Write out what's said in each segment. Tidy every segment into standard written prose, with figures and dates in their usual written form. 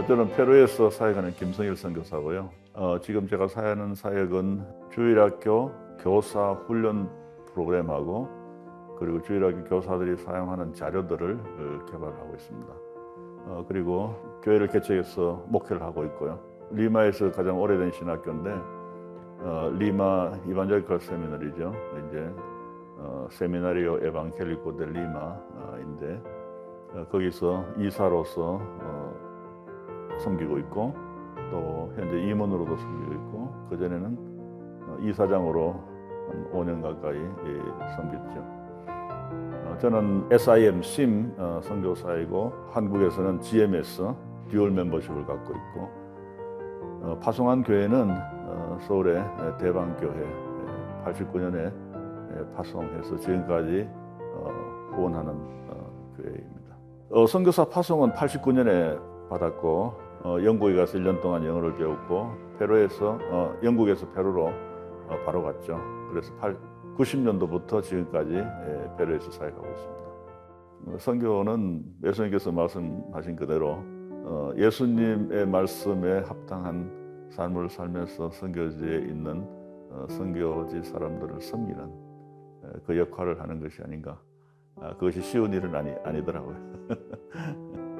저는 페루에서 사역하는 김성일 선교사고요. 지금 제가 사역하는 사역은 주일학교 교사 훈련 프로그램하고 그리고 주일학교 교사들이 사용하는 자료들을 개발하고 있습니다. 그리고 교회를 개척해서 목회를 하고 있고요. 리마에서 가장 오래된 신학교인데 리마 이반젤리컬 세미나리죠. 이제 세미나리오 에반겔리코 델 리마인데 거기서 이사로서 섬기고 있고 또 현재 임원으로도 섬기고 있고 그 전에는 이사장으로 한 5년 가까이 섬겼죠. 저는 SIM 선교사이고 한국에서는 GMS 듀얼 멤버십을 갖고 있고 파송한 교회는 서울의 대방교회 89년에 파송해서 지금까지 후원하는 교회입니다. 선교사 파송은 89년에 받았고 영국에 가서 1년 동안 영어를 배웠고 페루에서 영국에서 페루로 바로 갔죠. 그래서 90년도부터 지금까지 페루에서 사역하고 있습니다. 선교는 예수님께서 말씀하신 그대로 예수님의 말씀에 합당한 삶을 살면서 선교지에 있는 선교지 사람들을 섬기는 그 역할을 하는 것이 아닌가. 그것이 쉬운 일은 아니더라고요.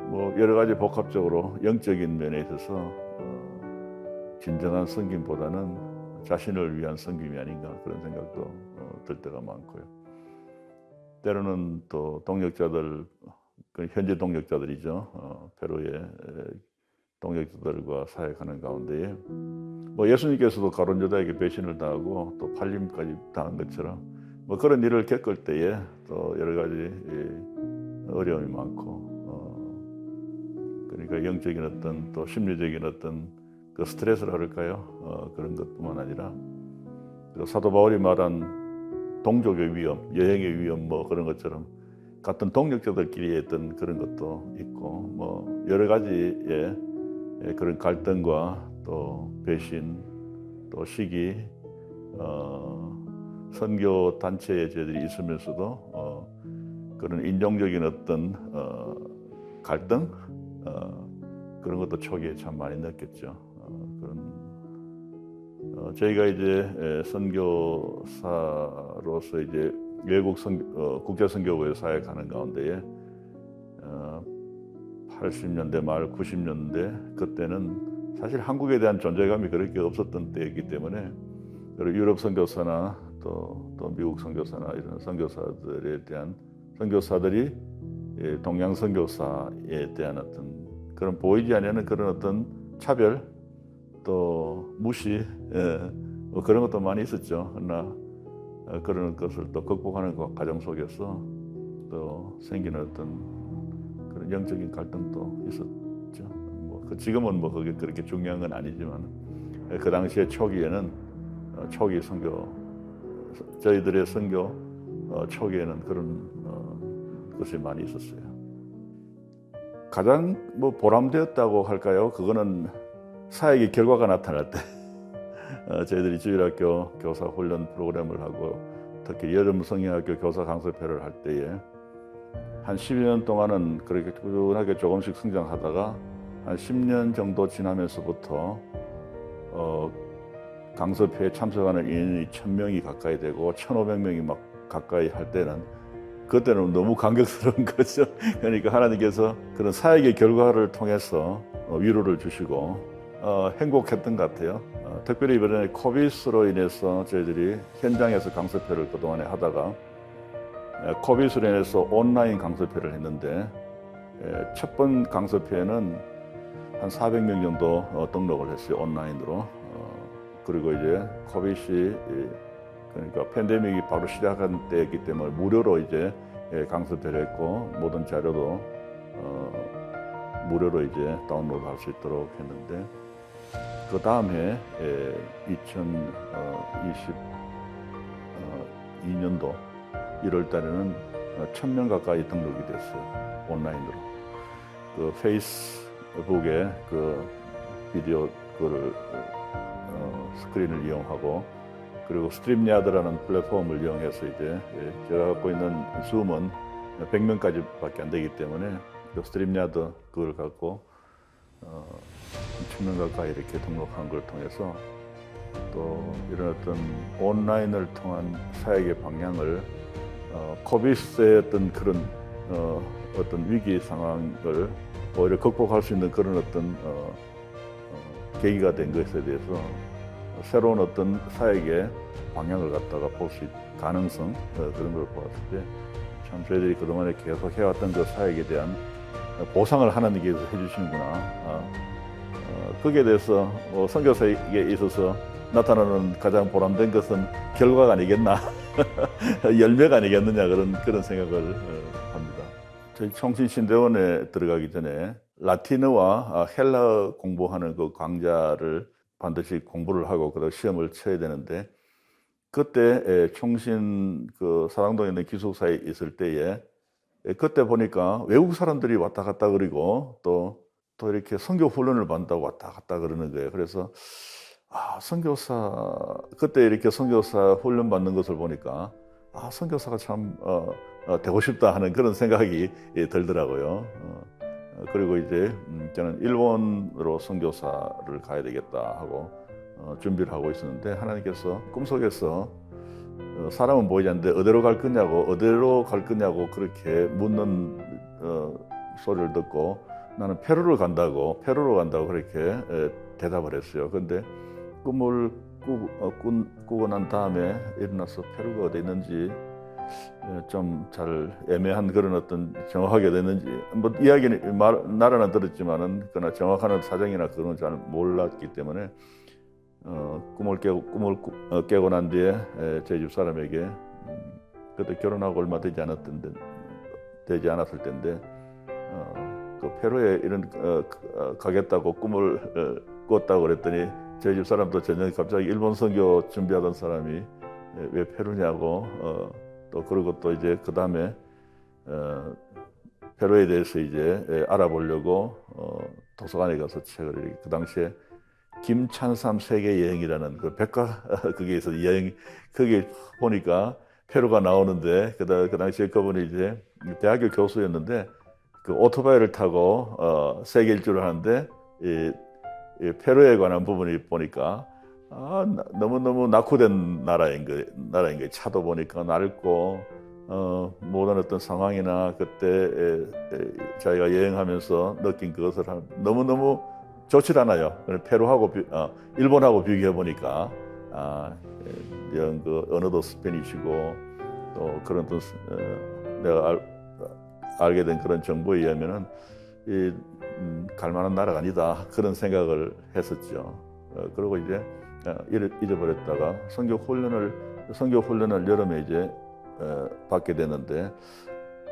뭐 여러 가지 복합적으로 영적인 면에 있어서 진정한 섬김보다는 자신을 위한 섬김이 아닌가 그런 생각도 들 때가 많고요. 때로는 또 동역자들, 현지 동역자들이죠. 페루의 동역자들과 사역하는 가운데에 뭐 예수님께서도 가룟 유다에게 배신을 당하고 또 팔림까지 당한 것처럼 뭐 그런 일을 겪을 때에 또 여러 가지 어려움이 많고 그러니까 영적인 어떤 또 심리적인 어떤 그 스트레스라 그럴까요? 그런 것뿐만 아니라 사도 바울이 말한 동족의 위험, 여행의 위험 뭐 그런 것처럼 같은 동역자들끼리 했던 그런 것도 있고 뭐 여러 가지의 그런 갈등과 또 배신 또 시기 선교 단체의 저희들이 있으면서도 그런 인종적인 어떤 갈등 그런 것도 초기에 참 많이 느꼈죠. 저희가 이제 선교사로서 이제 외국 국제 선교부에 사역하는 가운데에 80년대 말 90년대 그때는 사실 한국에 대한 존재감이 그렇게 없었던 때이기 때문에 유럽 선교사나 또 미국 선교사나 이런 선교사들에 대한 선교사들이 동양 선교사에 대한 어떤 그런 보이지 않는 그런 어떤 차별 또 무시 뭐 그런 것도 많이 있었죠. 그러나 그런 것을 또 극복하는 과정 속에서 또 생기는 어떤 그런 영적인 갈등도 있었죠. 뭐 지금은 뭐 그게 그렇게 중요한 건 아니지만 그 당시에 초기에는 초기 선교 저희들의 선교 초기에는 그런 것이 많이 있었어요. 가장 뭐 보람되었다고 할까요? 그거는 사역의 결과가 나타날 때 저희들이 주일학교 교사 훈련 프로그램을 하고 특히 여름 성경학교 교사 강습회를 할 때에 한 12년 동안은 그렇게 꾸준하게 조금씩 성장하다가 한 10년 정도 지나면서부터 강습회에 참석하는 인원이 1000명이 가까이 되고 1500명이 막 가까이 할 때는 그때는 너무 감격스러운 거죠. 그러니까 하나님께서 그런 사역의 결과를 통해서 위로를 주시고 행복했던 것 같아요. 특별히 이번에 코비드로 인해서 저희들이 현장에서 강습회를 그동안에 하다가 코비드로 인해서 온라인 강습회를 했는데 첫 번 강습회에는 한 400명 정도 등록을 했어요. 온라인으로. 그리고 이제 코비드이 그러니까 팬데믹이 바로 시작한 때였기 때문에 무료로 이제 강습회를 했고 모든 자료도 무료로 이제 다운로드할 수 있도록 했는데 그 다음에 2022년도 1월 달에는 1000명 가까이 등록이 됐어요. 온라인으로. 그 페이스북에 그 비디오 그거를 스크린을 이용하고 그리고 스트림야드라는 플랫폼을 이용해서 이제 제가 갖고 있는 줌은 100명까지밖에 안 되기 때문에 그 스트림야드 그걸 갖고 10년 가까이 이렇게 등록한 걸 통해서 또 이런 어떤 온라인을 통한 사역의 방향을 코비스의 어떤 그런 어떤 위기 상황을 오히려 극복할 수 있는 그런 어떤 계기가 된 것에 대해서 새로운 어떤 사역의 방향을 갖다가 볼 수 있는 가능성 그런 걸 보았을 때 참 저희들이 그동안에 계속 해왔던 그 사역에 대한 보상을 하나님께서 해주시는구나. 거기에 대해서 선교사에게 있어서 나타나는 가장 보람된 것은 결과가 아니겠나, 열매가 아니겠느냐 그런 생각을 합니다. 저희 청신신대원에 들어가기 전에 라틴어와 헬라어 공부하는 그 강좌를 반드시 공부를 하고 그다음 시험을 쳐야 되는데 그때 총신 그 사랑동에 있는 기숙사에 있을 때에 그때 보니까 외국 사람들이 왔다 갔다 그리고 또 이렇게 선교 훈련을 받는다고 왔다 갔다 그러는 거예요. 그래서 선교사 그때 이렇게 선교사 훈련 받는 것을 보니까 선교사가 참 되고 싶다 하는 그런 생각이 들더라고요. 그리고 이제 저는 일본으로 선교사를 가야 되겠다 하고 준비를 하고 있었는데 하나님께서 꿈속에서 사람은 보이지 않는데 어디로 갈 거냐고 그렇게 묻는 소리를 듣고 나는 페루로 간다고 그렇게 대답을 했어요. 근데 꿈을 꾸고 난 다음에 일어나서 페루가 어디 있는지 좀 잘 애매한 그런 어떤 정확하게 됐는지 뭐 이야기는 나라는 들었지만은 그러나 정확한 사정이나 그런 잘 몰랐기 때문에 꿈을 깨고 난 뒤에 제 집 사람에게 그때 결혼하고 얼마 되지 않았을 때인데 그 페루에 이런 가겠다고 꿈을 꿨다고 그랬더니 저희 집 사람도 저녁에 갑자기 일본 선교 준비하던 사람이 왜 페루냐고 또 그리고 또 이제 그 다음에 페루에 대해서 이제 알아보려고 도서관에 가서 책을 이렇게 그 당시에 김찬삼 세계 여행이라는 그 백과 그게 있어 여행 거기 보니까 페루가 나오는데 그 당시에 그분이 이제 대학교 교수였는데 그 오토바이를 타고 세계 일주를 하는데 이 페루에 관한 부분이 보니까 너무너무 낙후된 나라인 거예요. 차도 보니까 낡고 모든 어떤 상황이나 그때 자기가 여행하면서 느낀 그것을 너무너무 좋지 않아요. 페루하고 일본하고 비교해 보니까 그 언어도 스페니쉬고 또 그런 또 내가 알게 된 그런 정보에 의하면은 갈만한 나라가 아니다 그런 생각을 했었죠. 그리고 이제 잊어버렸다가 선교 훈련을 여름에 이제 받게 되는데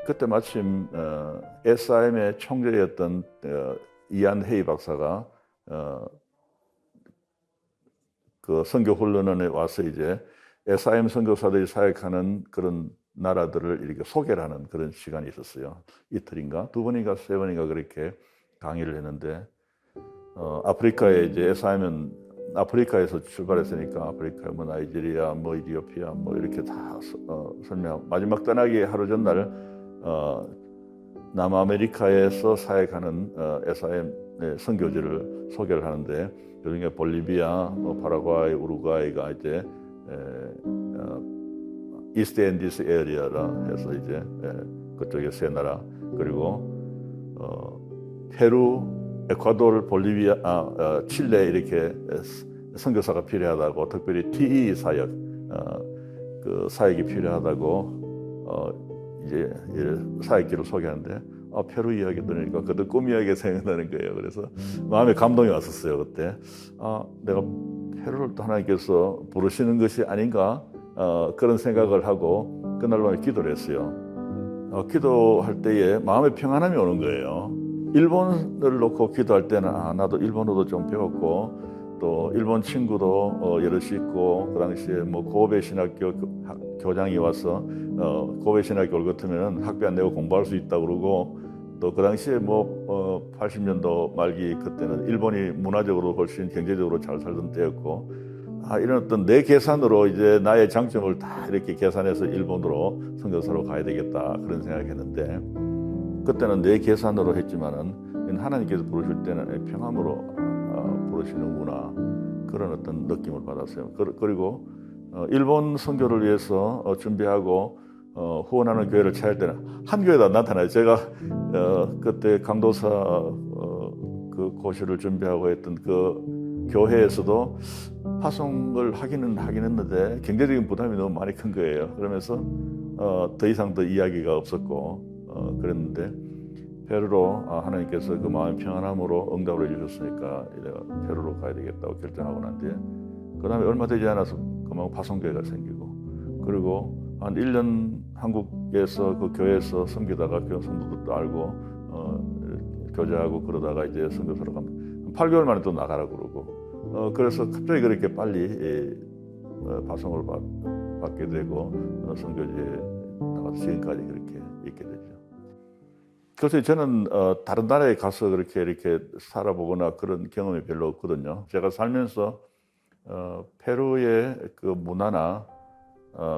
그때 마침 SIM의 총재였던 이안 헤이 박사가 그 선교 훈련원에 와서 이제 SIM 선교사들이 사역하는 그런 나라들을 이렇게 소개를 하는 그런 시간이 있었어요. 이틀인가 두 번인가 세 번인가 그렇게 강의를 했는데 아프리카에 이제 SIM은 아프리카에서 출발했으니까 아프리카 뭐 나이지리아 뭐 이디오피아 뭐 이렇게 다 설명 마지막 떠나기 하루 전날 남아메리카에서 사역하는 SIM 선교지를 소개를 하는데 그중에 볼리비아, 파라과이, 우루과이가 이제 이스트 앤디스 에리아라 해서 이제 그쪽에 세 나라 그리고 페루, 에콰도르, 볼리비아, 칠레 이렇게 선교사가 필요하다고 특별히 TE 사역 그 사역이 필요하다고 이제 사역기를 소개하는데 페루 이야기 들으니까 그때 꿈 이야기가 생각나는 거예요. 그래서 마음에 감동이 왔었어요. 그때 내가 페루를 또 하나님께서 부르시는 것이 아닌가 그런 생각을 하고 그날 밤에 기도를 했어요. 기도할 때에 마음의 평안함이 오는 거예요. 일본을 놓고 기도할 때는 나도 일본어도 좀 배웠고 또 일본 친구도 여럿이 있고 그 당시에 뭐 고베 신학교 교장이 와서 고베 신학교를 같으면 학비 안 내고 공부할 수 있다고 그러고 또 그 당시에 뭐 80년도 말기 그때는 일본이 문화적으로 훨씬 경제적으로 잘 살던 때였고 이런 어떤 내 계산으로 이제 나의 장점을 다 이렇게 계산해서 일본으로 선교사로 가야 되겠다 그런 생각했는데 그때는 내 계산으로 했지만은 하나님께서 부르실 때는 평함으로 부르시는구나, 그런 어떤 느낌을 받았어요. 그리고 일본 선교를 위해서 준비하고 후원하는 교회를 찾을 때는 한 교회도 안 나타나요. 제가 그때 강도사 그 고시를 준비하고 했던 그 교회에서도 파송을 하기는 하긴 했는데 경제적인 부담이 너무 많이 큰 거예요. 그러면서 더 이상 더 이야기가 없었고 그랬는데, 페루로 하나님께서 그 마음 평안함으로 응답을 해주셨으니까 내가 페루로 가야 되겠다고 결정하고 난 뒤에, 그 다음에 얼마 되지 않아서 그만 파송교회가 생기고, 그리고 한 1년 한국에서 그 교회에서 섬기다가 교회 성도들도 알고 교제하고 그러다가 이제 선교사로 가면 8개월 만에 또 나가라고 그러고, 그래서 갑자기 그렇게 빨리 파송을 받게 되고 선교지에 나가서 지금까지 그렇게 있게 되죠. 그래서 저는 다른 나라에 가서 이렇게 살아보거나 그런 경험이 별로 없거든요. 제가 살면서 페루의 그 문화나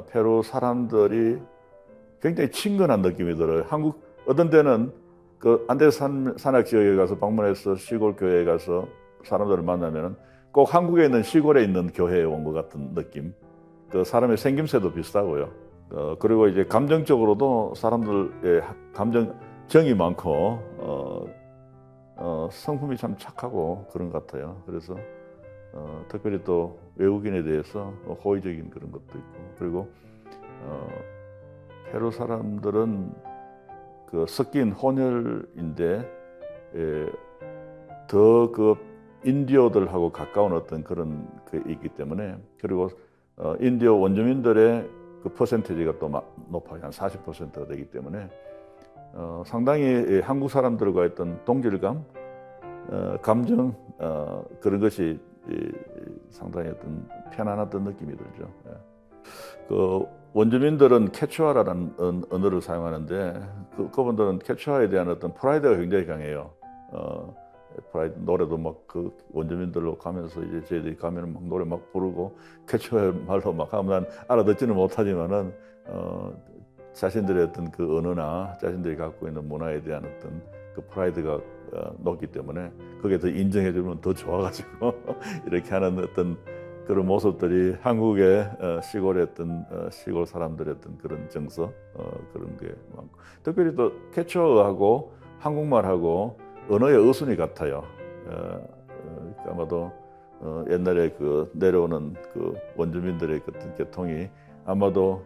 페루 사람들이 굉장히 친근한 느낌이 들어요. 한국 어떤 때는 그 안데스 산악 지역에 가서 방문해서 시골 교회에 가서 사람들을 만나면은 꼭 한국에 있는 시골에 있는 교회에 온 것 같은 느낌. 그 사람의 생김새도 비슷하고요. 그리고 이제 감정적으로도 사람들의 정이 많고 성품이 참 착하고 그런 것 같아요. 그래서 특별히 또 외국인에 대해서 호의적인 그런 것도 있고, 그리고 페루 사람들은 그 섞인 혼혈인데 더 그 인디오들하고 가까운 어떤 그런 그 있기 때문에, 그리고 인디오 원주민들의 그 퍼센티지가 또 높아요. 한 40%가 되기 때문에 상당히 한국 사람들과 했던 동질감, 감정, 그런 것이 상당히 어떤 편안했던 느낌이 들죠. 그 원주민들은 케추아라는 언어를 사용하는데 그분들은 케추아에 대한 어떤 프라이드가 굉장히 강해요. 프라이드 노래도 막 그 원주민들로 가면서 이제 저희들이 가면 막 노래 막 부르고 케추아 말로 막 하면 난 알아듣지는 못하지만은 자신들의 어떤 그 언어나 자신들이 갖고 있는 문화에 대한 어떤 그 프라이드가 높기 때문에 거기에 더 인정해주면 더 좋아가지고 이렇게 하는 어떤 그런 모습들이 한국의 시골의 어떤 시골 사람들의 어떤 그런 정서, 그런 게 많고, 특별히 또 케추아하고 한국말하고 언어의 어순이 같아요. 아마도 옛날에 그 내려오는 그 원주민들의 어떤 계통이 아마도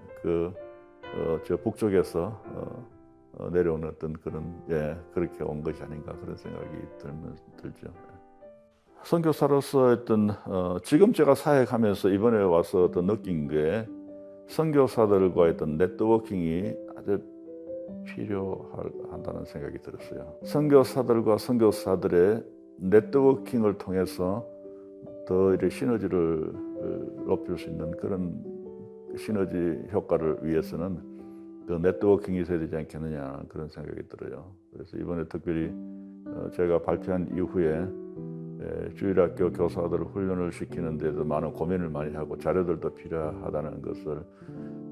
저 북쪽에서 내려오는 어떤 그런 그렇게 온 것이 아닌가, 그런 생각이 들죠. 선교사로서 했던 지금 제가 사역하면서 이번에 와서 더 느낀 게, 선교사들과 했던 네트워킹이 아주 필요하다는 생각이 들었어요. 선교사들과 선교사들의 네트워킹을 통해서 더 이렇게 시너지를 높일 수 있는 그런 시너지 효과를 위해서는 그 네트워킹이 있어야 되지 않겠느냐, 그런 생각이 들어요. 그래서 이번에 특별히 제가 발표한 이후에 주일학교 교사들을 훈련을 시키는 데도 많은 고민을 많이 하고 자료들도 필요하다는 것을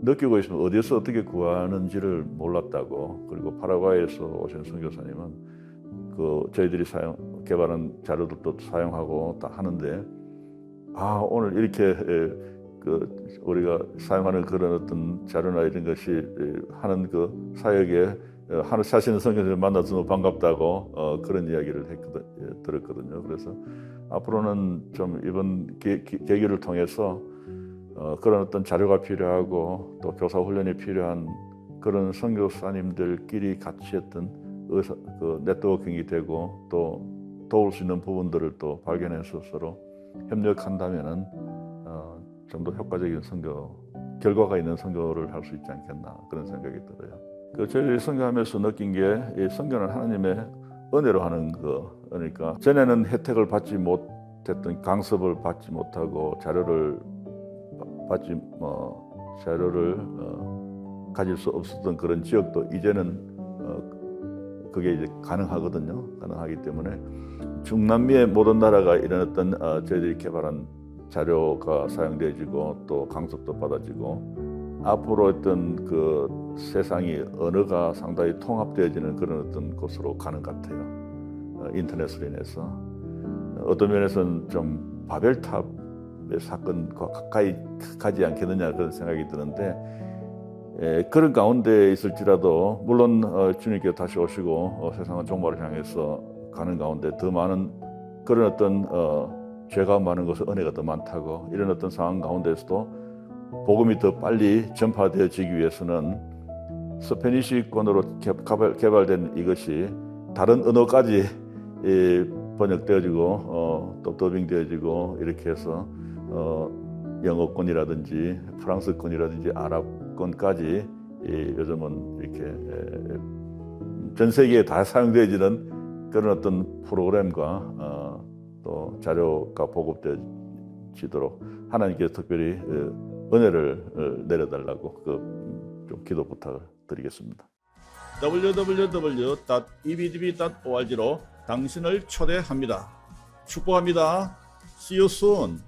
느끼고 있으면 어디서 어떻게 구하는지를 몰랐다고. 그리고 파라과이에서 오신 선교사님은 그 저희들이 개발한 자료들도 사용하고 다 하는데, 오늘 이렇게 그 우리가 사용하는 그런 어떤 자료나 이런 것이 하는 그 사역에 사시는 선교사를 만나서 너무 반갑다고 그런 이야기를 들었거든요. 그래서 앞으로는 좀 이번 계기를 통해서 그런 어떤 자료가 필요하고 또 교사 훈련이 필요한 그런 선교사님들끼리 같이 했던 그 네트워킹이 되고 또 도울 수 있는 부분들을 또 발견해서 서로 협력한다면은 좀 더 효과적인 선교, 결과가 있는 선교를 할 수 있지 않겠나, 그런 생각이 들어요. 저희 선교하면서 느낀 게, 이 선교는 하나님의 은혜로 하는 거. 그러니까 전에는 혜택을 받지 못했던, 강습을 받지 못하고 자료를 가질 수 없었던 그런 지역도 이제는 그게 이제 가능하거든요. 가능하기 때문에 중남미의 모든 나라가 이런 어떤 저희들이 개발한 자료가 사용되어지고 또 강습도 받아지고, 앞으로 어떤 그 세상이 언어가 상당히 통합되어지는 그런 어떤 곳으로 가는 것 같아요. 인터넷으로 인해서 어떤 면에서는 좀 바벨탑의 사건과 가까이 가지 않겠느냐 그런 생각이 드는데 그런 가운데 있을지라도 물론 주님께서 다시 오시고 세상은 종말을 향해서 가는 가운데 더 많은 그런 어떤 죄가 많은 것은 은혜가 더 많다고 이런 어떤 상황 가운데서도 복음이 더 빨리 전파되어지기 위해서는 스페니시권으로 개발된 이것이 다른 언어까지 번역되어지고 또 더빙되어지고 이렇게 해서 영어권이라든지 프랑스권이라든지 아랍권까지 요즘은 이렇게 전 세계에 다 사용되어지는 그런 어떤 프로그램과 또 자료가 보급되어지도록 하나님께서 특별히 은혜를 내려달라고 좀 기도 부탁을 드리겠습니다. www.ebdb.org로 당신을 초대합니다. 축복합니다. See you soon.